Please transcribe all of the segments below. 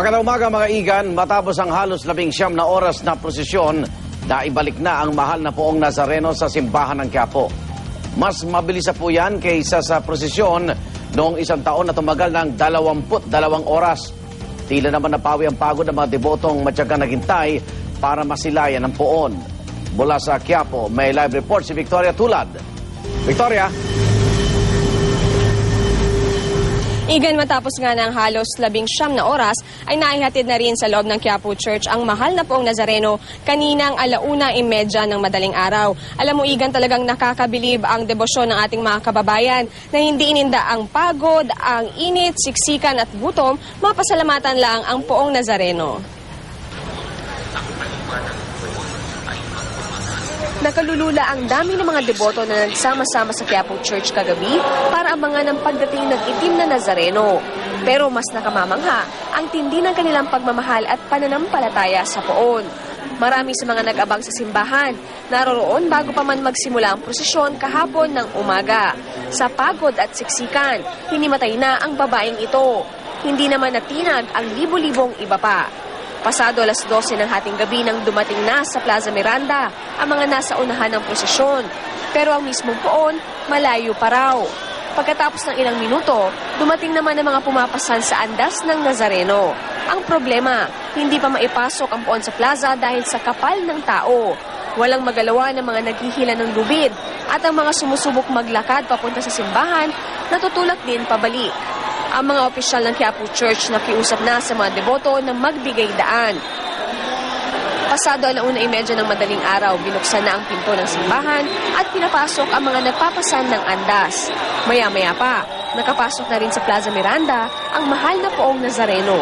Magandang umaga mga igan, matapos ang halos 19 na oras na prosesyon, naibalik na ang mahal na poong Nazareno sa simbahan ng Quiapo. Mas mabilis po yan kaysa sa prosesyon noong isang taon na tumagal ng 22 oras. Tila naman napawi ang pagod ng mga debotong matyagang naghintay para masilayan ang poon. Mula sa Quiapo, may live report si Victoria Tulad. Victoria? Igan, matapos nga ng halos 19 na oras ay naihatid na rin sa loob ng Quiapo Church ang mahal na poong Nazareno kaninang 1:30 ng madaling araw. Alam mo, Igan, talagang nakakabilib ang debosyon ng ating mga kababayan na hindi ininda ang pagod, ang init, siksikan at gutom, mapasalamatan lang ang poong Nazareno. Nakalulula ang dami ng mga deboto na nagsama-sama sa Quiapo Church kagabi para abangan ang pagdating ng itim na Nazareno. Pero mas nakamamangha ang tindi ng kanilang pagmamahal at pananampalataya sa poon. Marami sa mga nag-abang sa simbahan, naroroon bago pa man magsimula ang prosesyon kahapon ng umaga. Sa pagod at siksikan, hinimatay na ang babaeng ito. Hindi naman natinag ang libo-libong iba pa. Pasado 12:00 ng hating gabi nang dumating na sa Plaza Miranda ang mga nasa unahan ng prosesyon. Pero ang mismong poon, malayo pa raw. Pagkatapos ng ilang minuto, dumating naman ang mga pumapasan sa andas ng Nazareno. Ang problema, hindi pa maipasok ang poon sa plaza dahil sa kapal ng tao. Walang magalawa ng mga naghihila ng lubid at ang mga sumusubok maglakad papunta sa simbahan, natutulak din pabalik. Ang mga opisyal ng Quiapo Church nakiusap na sa mga deboto na magbigay daan. Pasado 1:30 ng madaling araw, binuksan na ang pinto ng simbahan at pinapasok ang mga nagpapasan ng andas. Maya-maya pa, nakapasok na rin sa Plaza Miranda ang mahal na poong Nazareno.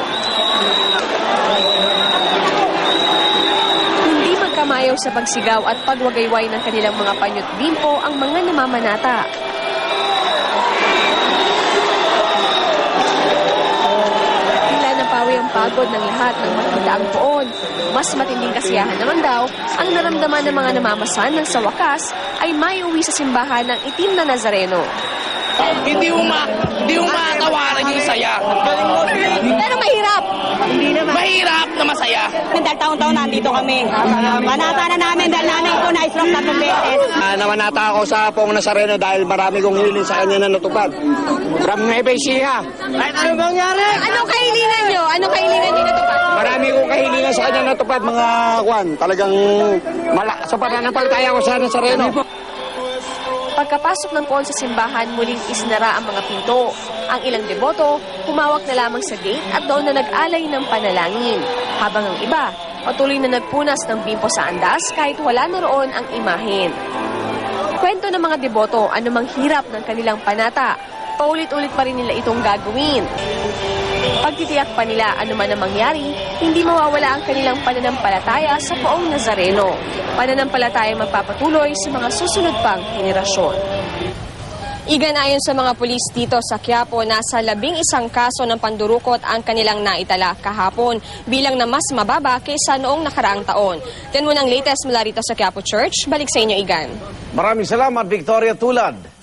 Hindi magkamayaw sa pagsigaw at pagwagayway ng kanilang mga panyot bimpo ang mga namamanata. Ang pagod ng lahat ng makita ang poon. Mas matinding kasiyahan naman daw ang naramdaman ng mga namamasan nang sa wakas ay may uwi sa simbahan ng itim na Nazareno. Hindi mo matawaran yung saya. Pero mahirap. Mahirap na masaya. Dahil taon-taon nandito kami. Manata na namin dahil nanay ko na-stroke 3 beses. Namanata ako sa poong Nazareno dahil marami kong hiling sa kanya na natupad. From Nueva Ecija. Ano mangyari? Anong kahilingan nyo? Anong kahilingan nyo natupad? Marami kong kahilingan sa kanya natupad, mga kwan. Talagang sa pananampalataya ko sa Nazareno. Pagkapasok ng poon sa simbahan, muling isinara ang mga pinto. Ang ilang deboto, humawak na lamang sa gate at doon na nag-alay ng panalangin. Habang ang iba, patuloy na nagpunas ng bimpo sa andas kahit wala na roon ang imahen. Kwento ng mga deboto, anumang hirap ng kanilang panata, paulit-ulit pa rin nila itong gagawin. Pagtitiyak pa nila anuman ang mangyari, hindi mawawala ang kanilang pananampalataya sa poong Nazareno. Pananampalataya magpapatuloy sa mga susunod pang henerasyon. Igan, ayon sa mga pulis dito sa Quiapo, nasa 11 kaso ng pandurukot ang kanilang naitala kahapon, bilang na mas mababa kaysa noong nakaraang taon. Yan muna ang latest mula rito sa Quiapo Church. Balik sa inyo, Igan. Maraming salamat, Victoria Tulad.